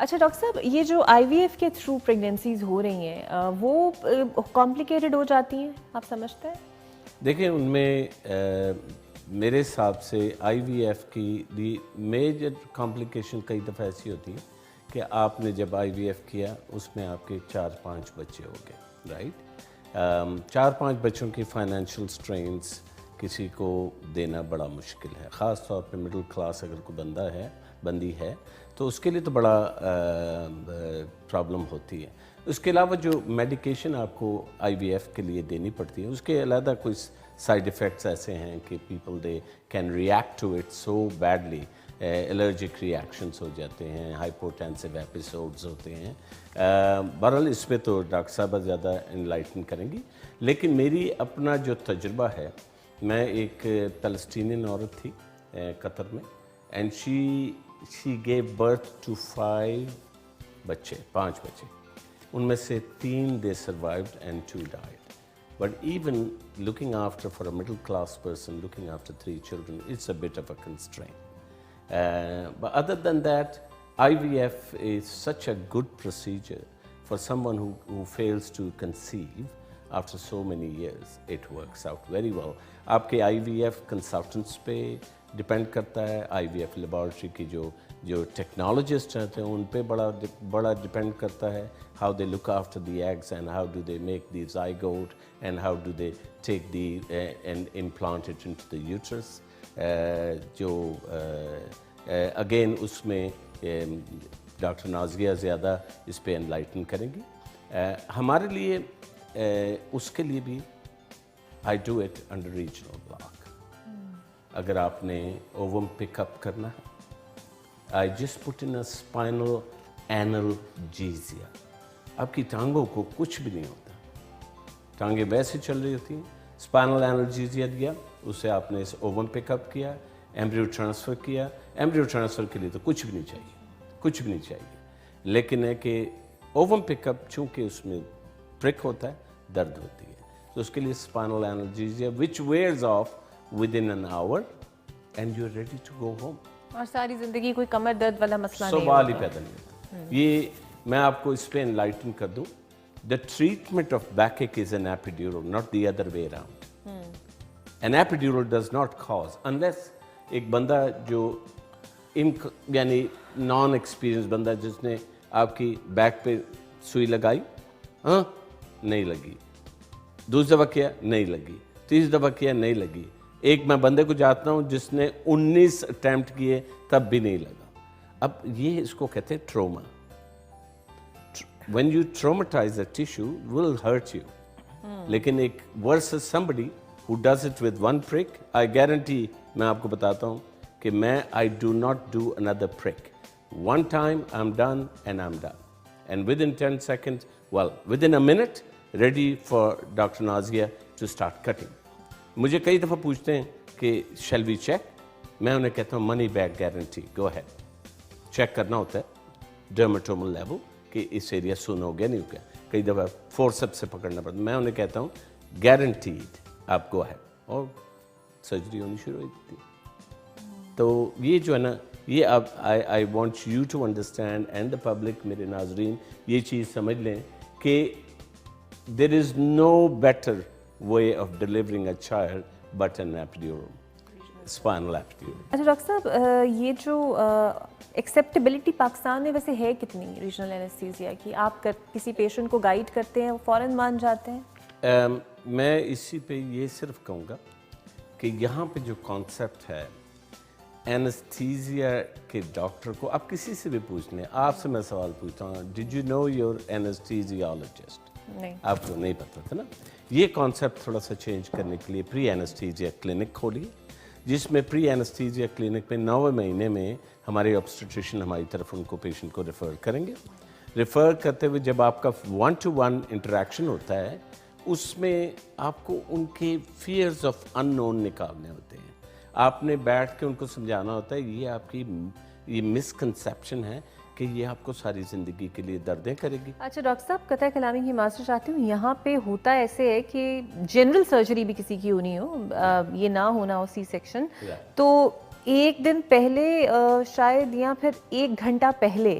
اچھا ڈاکٹر صاحب، یہ جو آئی وی ایف کے تھرو پریگنینسیز ہو رہی ہیں وہ کمپلیکیٹڈ ہو جاتی ہیں، آپ سمجھتے ہیں؟ دیکھیں ان میں میرے حساب سے آئی وی ایف کی میجر کمپلیکیشن کئی دفعہ ایسی ہوتی ہیں کہ آپ نے جب آئی وی ایف کیا اس میں آپ کے 4-5 بچے ہو گئے، رائٹ؟ 4-5 بچوں کی فائنینشیل سٹرینز کسی کو دینا بڑا مشکل ہے، خاص طور پہ مڈل کلاس اگر کوئی بندی ہے تو اس کے لیے تو بڑا پرابلم ہوتی ہے۔ اس کے علاوہ جو میڈیکیشن آپ کو آئی وی ایف کے لیے دینی پڑتی ہے اس کے علیحدہ کوئی سائیڈ ایفیکٹس ایسے ہیں کہ people they can react to it so badly, allergic reactions ہو جاتے ہیں، ہائپوٹینسیو ایپیسوڈز ہوتے ہیں۔ بہرحال اس پہ تو ڈاکٹر صاحبہ زیادہ انلائٹن کریں گی، لیکن میری اپنا جو تجربہ ہے، میں ایک فلسطینین عورت تھی قطر میں، and she gave birth to 5 بچے، 5 بچے، ان میں سے 3 they survived and 2 died. But even looking after, for a middle class person, looking after 3 children, it's a bit of a constraint. But other than that, IVF is such a good procedure for someone who fails to conceive after so many years. It works out very well. آپ کے IVF consultants پہ depend کرتا ہے، IVF laboratory کی جو technologist رہتے ہیں ان پہ بڑا ڈپینڈ کرتا ہے، how they look after the eggs and how do they make the zygote and how do they take and implant it into the uterus. Again اس میں ڈاکٹر نازیہ زیادہ اس پہ انلائٹن کریں گی. ہمارے لیے اس کے لیے بھی I do it under regional block. اگر آپ نے اووم پک اپ کرنا ہے، I just put in a spinal analgesia. آپ کی ٹانگوں کو کچھ بھی نہیں ہوتا، ٹانگیں ویسے چل رہی ہوتی ہیں، اسپائنل اینالجیزیا دیا، اسے آپ نے اس اووم پک اپ کیا، ایمبریو ٹرانسفر کیا. ایمبریو ٹرانسفر کے لیے تو کچھ بھی نہیں چاہیے، لیکن ہے کہ اووم پک اپ چونکہ اس میں پرک ہوتا ہے، درد ہوتی ہے، تو اس کے لیے spinal اینالجیزیا which wears off within an hour and you're ready to go home. اور ساری زندگی کوئی کمر درد والا مسئلہ نہیں سوال ہی پیدا نہیں ہوتا. یہ میں آپ کو اس پہ انلائٹن کر دوں. The treatment of backache is an epidural, not the other way around. An epidural does not cause, unless ایک بندہ جو یعنی نان ایکسپیرینس بندہ جس نے آپ کی بیک پہ سوئی لگائی، ہاں نہیں لگی، دوسری دفعہ کیا نہیں لگی، تیسری دفعہ کیا نہیں لگی. ایک میں بندے کو جانتا ہوں جس نے 19 اٹیمپٹ کیے تب بھی نہیں لگا. اب یہ اس کو کہتے ہیں trauma. When you traumatize a tissue, it will hurt you. لیکن ایک versus somebody who does it with one prick, I guarantee میں آپ کو بتاتا ہوں کہ میں I do not do another prick. One time I'm done and I'm done. And within 10 seconds, well, within a minute, ready for Dr. Nazia to start cutting. مجھے کئی دفعہ پوچھتے ہیں کہ shall we check؟ میں انہیں کہتا ہوں money back guarantee, go ahead. Check کرنا ہوتا ہے dermatomal level کہ اس ایریا سن ہو گیا نہیں ہو گیا. کئی دفعہ فورسپ سے پکڑنا پڑتا ہے. میں انہیں کہتا ہوں گارنٹیڈ آپ گو ahead، اور سرجری ہونی شروع ہوئی تھی. تو یہ جو ہے نا، یہ اب I want you to understand and the public, میرے ناظرین یہ چیز سمجھ لیں کہ there is no better way of delivering a child but an epidural, spinal epidural. اچھا ڈاکٹر صاحب، یہ جو ایکسیپٹیبلٹی پاکستان میں ویسے ہے کتنی ریجنل اینستھیزیا کی؟ آپ کسی پیشنٹ کو گائیڈ کرتے ہیں، وہ فوراً مان جاتے ہیں؟ میں اسی پہ یہ صرف کہوں گا کہ یہاں پہ جو کانسیپٹ ہے اینستھیزیا کے ڈاکٹر کو، آپ کسی سے بھی پوچھ لیں. آپ سے میں سوال پوچھتا ہوں، ڈیڈ یو نو یور اینستھیزیالوجسٹ؟ نہیں، آپ کو نہیں پتہ تھا نا. یہ کانسیپٹ تھوڑا سا چینج کرنے کے لیے پری اینستھیزیا کلینک کھولی، جس میں پری اینستھیزیا کلینک میں 9ویں مہینے میں ہمارے آبسٹیٹریشین ہماری طرف ان کو پیشنٹ کو ریفر کریں گے. ریفر کرتے ہوئے جب آپ کا 1-to-1 انٹریکشن ہوتا ہے، اس میں آپ کو ان کے فیئرز آف ان نون نکالنے ہوتے ہیں. آپ نے بیٹھ کے ان کو سمجھانا ہوتا ہے یہ آپ کی یہ مسکنسیپشن ہے کہ یہ آپ کو ساری زندگی کے لیے دردیں کرے گی. اچھا ڈاکٹر صاحب، قطع کلامی کی معذرت چاہتی ہوں، یہاں پہ ہوتا ایسے ہے کہ جنرل سرجری بھی کسی کی ہونی ہو، یہ نہ ہونا ہو سی سیکشن، تو ایک دن پہلے شاید یا پھر 1 گھنٹہ پہلے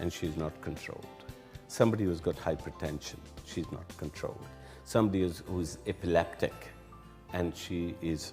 and she is not controlled. Somebody who's got hypertension, she's not controlled. Somebody who's epileptic and she is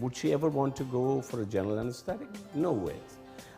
would she ever want to go for a general anesthetic? No ways.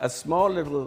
a small little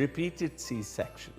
repeated C-section.